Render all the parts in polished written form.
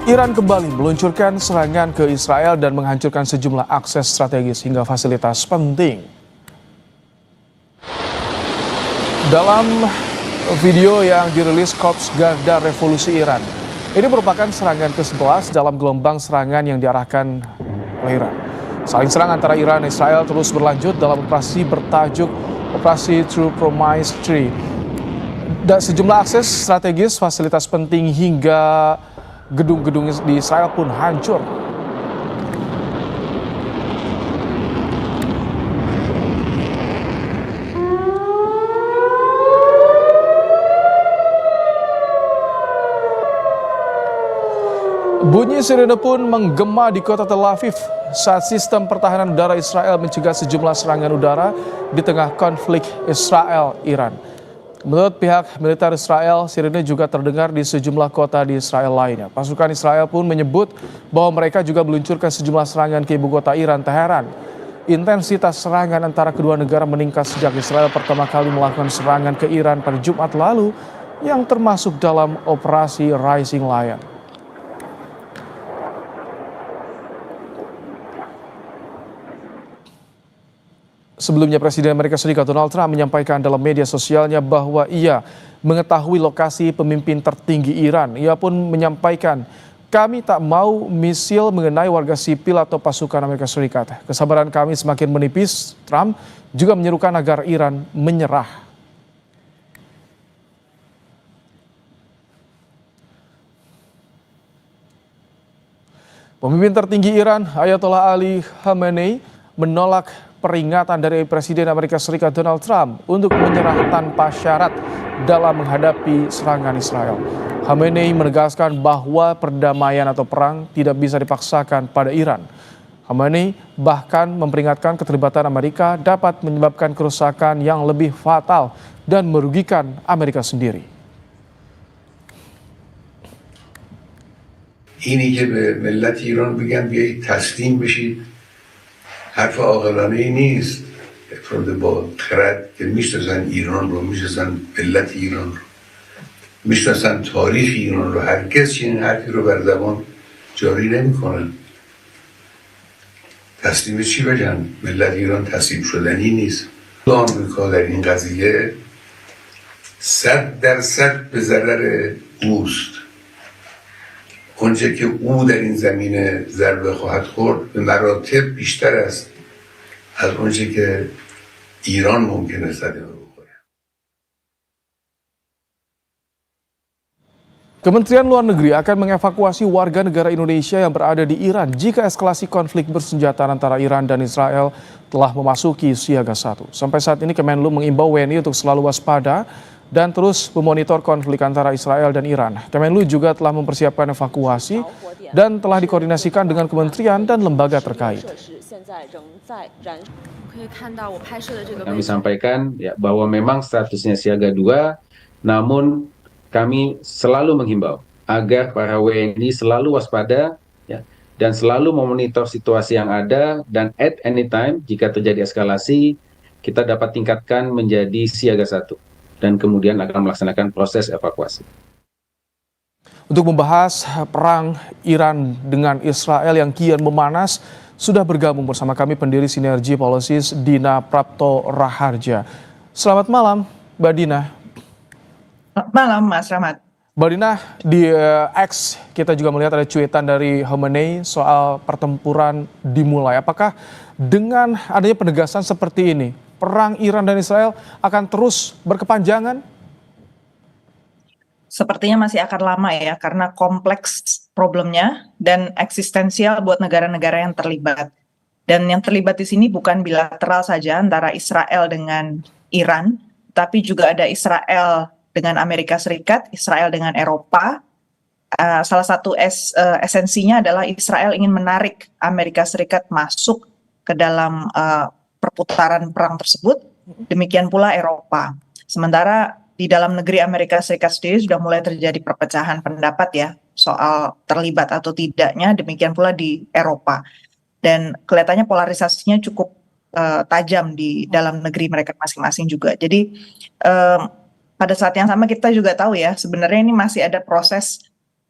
Iran kembali meluncurkan serangan ke Israel dan menghancurkan sejumlah akses strategis hingga fasilitas penting. Dalam video yang dirilis Korps Garda Revolusi Iran, ini merupakan serangan ke-11 dalam gelombang serangan yang diarahkan oleh Iran. Saling serang antara Iran dan Israel terus berlanjut dalam operasi bertajuk Operasi True Promise 3. Dan sejumlah akses strategis, fasilitas penting hingga gedung-gedung di Israel pun hancur. Bunyi sirene pun menggema di kota Tel Aviv saat sistem pertahanan udara Israel mencegah sejumlah serangan udara di tengah konflik Israel-Iran. Menurut pihak militer Israel, sirene juga terdengar di sejumlah kota di Israel lainnya. Pasukan Israel pun menyebut bahwa mereka juga meluncurkan sejumlah serangan ke ibu kota Iran, Teheran. Intensitas serangan antara kedua negara meningkat sejak Israel pertama kali melakukan serangan ke Iran pada Jumat lalu, yang termasuk dalam operasi Rising Lion. Sebelumnya Presiden Amerika Serikat Donald Trump menyampaikan dalam media sosialnya bahwa ia mengetahui lokasi pemimpin tertinggi Iran. Ia pun menyampaikan, "Kami tak mau misil mengenai warga sipil atau pasukan Amerika Serikat. Kesabaran kami semakin menipis." Trump juga menyerukan agar Iran menyerah. Pemimpin tertinggi Iran, Ayatollah Ali Khamenei, menolak peringatan dari Presiden Amerika Serikat Donald Trump untuk menyerah tanpa syarat dalam menghadapi serangan Israel. Khamenei menegaskan bahwa perdamaian atau perang tidak bisa dipaksakan pada Iran. Khamenei bahkan memperingatkan keterlibatan Amerika dapat menyebabkan kerusakan yang lebih fatal dan merugikan Amerika sendiri. اینی که به ملت ایران بگم بیایید تسلیم بشید حرف عاقلانه ای نیست. افراد با خرد که میشناسن ایران رو، میشناسن ملت ایران رو، میشناسن تاریخ ایران رو، هرگز چنین حرفی رو بر زبان جاری نمیکنن. تسلیم چی بگن؟ ملت ایران تسلیم شدنی نیست. آمریکا در این قضیه 100% به ضرر اوست. اونچه که او در این زمینه ضربه خواهد خورد به مراتب بیشتر است از اونچه که ایران ممکنه صدمه بخوره. Kementerian Luar Negeri akan mengevakuasi warga negara Indonesia yang berada di Iran jika eskalasi konflik bersenjata antara Iran dan Israel telah memasuki siaga 1. Sampai saat ini Kemenlu mengimbau WNI untuk selalu waspada dan terus memonitor konflik antara Israel dan Iran. Kemenlu juga telah mempersiapkan evakuasi dan telah dikoordinasikan dengan kementerian dan lembaga terkait. Kami sampaikan ya, bahwa memang statusnya siaga 2, namun kami selalu menghimbau agar para WNI selalu waspada ya, dan selalu memonitor situasi yang ada, dan at any time jika terjadi eskalasi kita dapat tingkatkan menjadi siaga 1. Dan kemudian akan melaksanakan proses evakuasi. Untuk membahas perang Iran dengan Israel yang kian memanas, sudah bergabung bersama kami pendiri Sinergi Policies Dina Prapto Raharja. Selamat malam, Mbak Dina. Selamat malam, Mas Rahmat. Mbak Dina, di X kita juga melihat ada cuitan dari Khamenei soal pertempuran dimulai. Apakah dengan adanya penegasan seperti ini, perang Iran dan Israel akan terus berkepanjangan? Sepertinya masih akan lama ya, karena kompleks problemnya dan eksistensial buat negara-negara yang terlibat. Dan yang terlibat di sini bukan bilateral saja antara Israel dengan Iran, tapi juga ada Israel dengan Amerika Serikat, Israel dengan Eropa. Salah satu esensinya adalah Israel ingin menarik Amerika Serikat masuk ke dalam perputaran perang tersebut, demikian pula Eropa. Sementara di dalam negeri Amerika Serikat sendiri sudah mulai terjadi perpecahan pendapat ya soal terlibat atau tidaknya, demikian pula di Eropa. Dan kelihatannya polarisasinya cukup tajam di dalam negeri mereka masing-masing juga. Jadi pada saat yang sama kita juga tahu ya, sebenarnya ini masih ada proses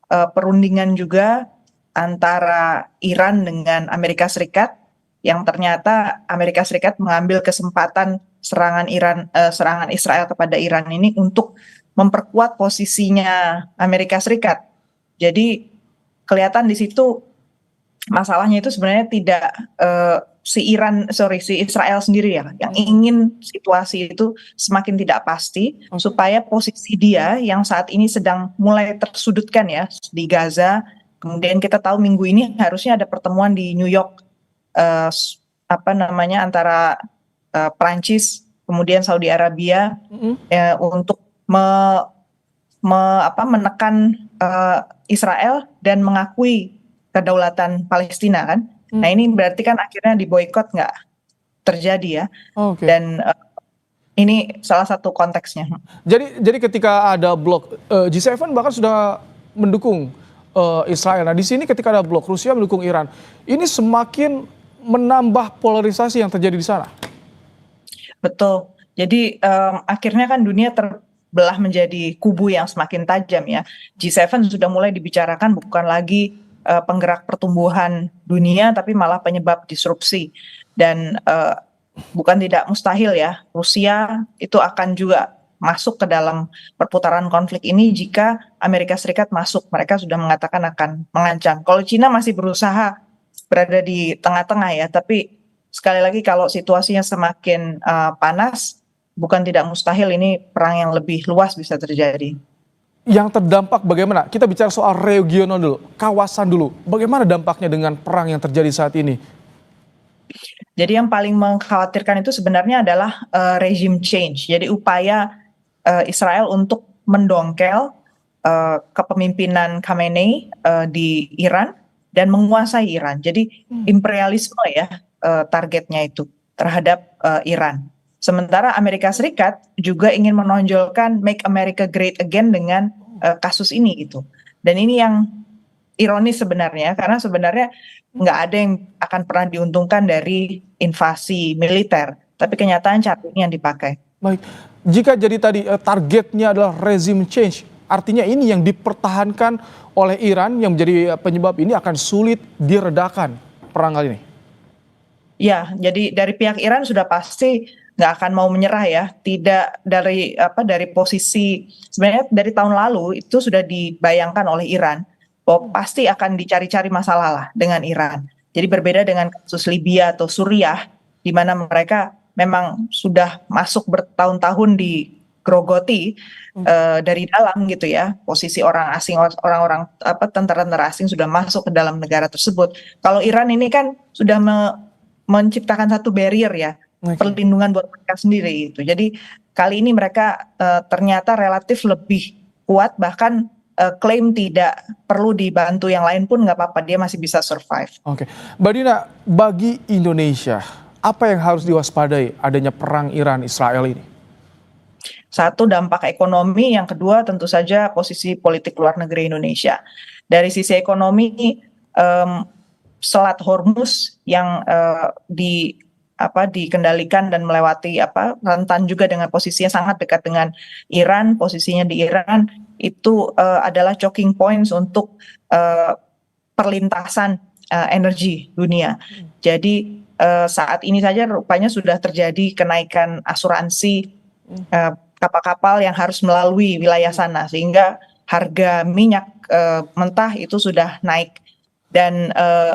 perundingan juga antara Iran dengan Amerika Serikat, yang ternyata Amerika Serikat mengambil kesempatan serangan Israel kepada Iran ini untuk memperkuat posisinya Amerika Serikat. Jadi kelihatan di situ masalahnya itu sebenarnya tidak si Israel sendiri ya yang ingin situasi itu semakin tidak pasti supaya posisi dia yang saat ini sedang mulai tersudutkan ya di Gaza. Kemudian kita tahu minggu ini harusnya ada pertemuan di New York antara Prancis kemudian Saudi Arabia untuk menekan Israel dan mengakui kedaulatan Palestina kan. Nah ini berarti kan akhirnya diboikot nggak terjadi ya. Dan ini salah satu konteksnya. Jadi ketika ada blok G7 bahkan sudah mendukung Israel. Nah di sini ketika ada blok Rusia mendukung Iran, ini semakin menambah polarisasi yang terjadi di sana. Betul. Jadi akhirnya kan dunia terbelah menjadi kubu yang semakin tajam ya. G7 sudah mulai dibicarakan bukan lagi penggerak pertumbuhan dunia, tapi malah penyebab disrupsi. Dan bukan tidak mustahil ya, Rusia itu akan juga masuk ke dalam perputaran konflik ini jika Amerika Serikat masuk. Mereka sudah mengatakan akan mengancam. Kalau Cina masih berusaha berada di tengah-tengah ya, tapi sekali lagi kalau situasinya semakin panas, bukan tidak mustahil ini perang yang lebih luas bisa terjadi. Yang terdampak bagaimana? Kita bicara soal regional dulu, kawasan dulu. Bagaimana dampaknya dengan perang yang terjadi saat ini? Jadi yang paling mengkhawatirkan itu sebenarnya adalah regime change. Jadi upaya Israel untuk mendongkel kepemimpinan Khamenei di Iran dan menguasai Iran. Jadi imperialisme ya targetnya itu terhadap Iran. Sementara Amerika Serikat juga ingin menonjolkan Make America Great Again dengan kasus ini gitu. Dan ini yang ironis sebenarnya, karena sebenarnya nggak ada yang akan pernah diuntungkan dari invasi militer, tapi kenyataan cara ini yang dipakai. Baik, jika jadi tadi targetnya adalah regime change, artinya ini yang dipertahankan oleh Iran yang menjadi penyebab ini akan sulit diredakan perang kali ini. Ya, jadi dari pihak Iran sudah pasti nggak akan mau menyerah ya. Tidak dari posisi sebenarnya dari tahun lalu itu sudah dibayangkan oleh Iran bahwa pasti akan dicari-cari masalah lah dengan Iran. Jadi berbeda dengan kasus Libya atau Suriah di mana mereka memang sudah masuk bertahun-tahun digerogoti dari dalam gitu ya. Posisi orang asing, orang-orang tentara-tentara asing sudah masuk ke dalam negara tersebut. Kalau Iran ini kan sudah menciptakan satu barrier ya, perlindungan buat mereka sendiri itu. Jadi kali ini mereka ternyata relatif lebih kuat, bahkan klaim tidak perlu dibantu yang lain pun nggak apa-apa, dia masih bisa survive. Oke, Mbak Dina, bagi Indonesia apa yang harus diwaspadai adanya perang Iran-Israel ini? Satu, dampak ekonomi. Yang kedua, tentu saja posisi politik luar negeri Indonesia. Dari sisi ekonomi, Selat Hormuz yang dikendalikan dan melewati rentan juga dengan posisinya sangat dekat dengan Iran, posisinya di Iran itu adalah choking points untuk perlintasan energi dunia. Jadi saat ini saja rupanya sudah terjadi kenaikan asuransi kapal-kapal yang harus melalui wilayah sana, sehingga harga minyak mentah itu sudah naik. Dan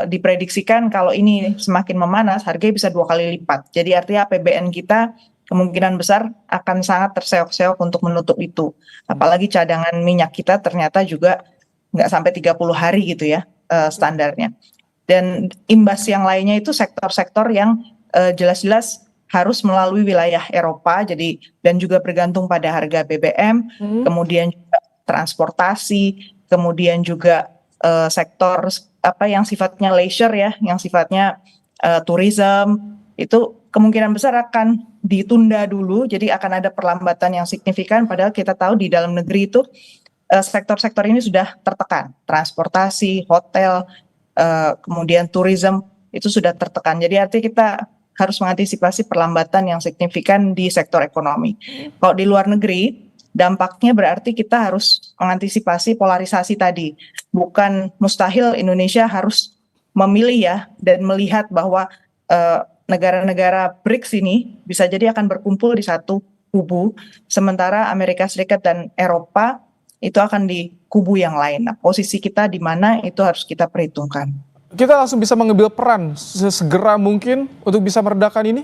diprediksikan kalau ini semakin memanas, harganya bisa 2 kali lipat. Jadi artinya APBN kita kemungkinan besar akan sangat terseok-seok untuk menutup itu. Apalagi cadangan minyak kita ternyata juga nggak sampai 30 hari gitu ya standarnya. Dan imbas yang lainnya itu sektor-sektor yang jelas-jelas harus melalui wilayah Eropa, jadi dan juga bergantung pada harga BBM, kemudian juga transportasi, kemudian juga sektor yang sifatnya leisure ya, yang sifatnya tourism, itu kemungkinan besar akan ditunda dulu, jadi akan ada perlambatan yang signifikan, padahal kita tahu di dalam negeri itu sektor-sektor ini sudah tertekan, transportasi, hotel, kemudian tourism itu sudah tertekan, jadi artinya kita harus mengantisipasi perlambatan yang signifikan di sektor ekonomi. Kalau di luar negeri, dampaknya berarti kita harus mengantisipasi polarisasi tadi. bukan mustahil Indonesia harus memilih ya dan melihat bahwa negara-negara BRICS ini bisa jadi akan berkumpul di satu kubu, sementara Amerika Serikat dan Eropa itu akan di kubu yang lain. Nah, posisi kita di mana itu harus kita perhitungkan. Kita langsung bisa mengambil peran sesegera mungkin untuk bisa meredakan ini?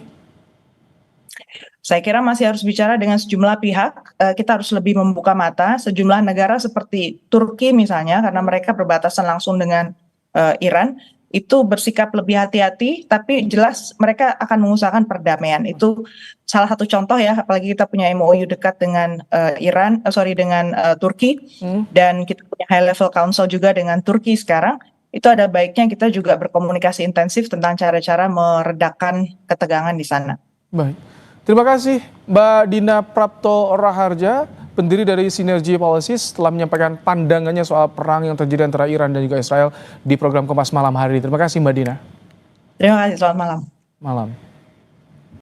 Saya kira masih harus bicara dengan sejumlah pihak, kita harus lebih membuka mata. Sejumlah negara seperti Turki misalnya, karena mereka berbatasan langsung dengan Iran, itu bersikap lebih hati-hati, tapi jelas mereka akan mengusahakan perdamaian. Itu salah satu contoh ya, apalagi kita punya MOU dekat dengan dengan Turki, dan kita punya high level council juga dengan Turki sekarang. Itu ada baiknya kita juga berkomunikasi intensif tentang cara-cara meredakan ketegangan di sana. Baik. Terima kasih Mbak Dina Prapto Raharja, pendiri dari Synergy Policies, telah menyampaikan pandangannya soal perang yang terjadi antara Iran dan juga Israel di program Kompas Malam hari ini. Terima kasih Mbak Dina. Terima kasih, selamat malam. Malam.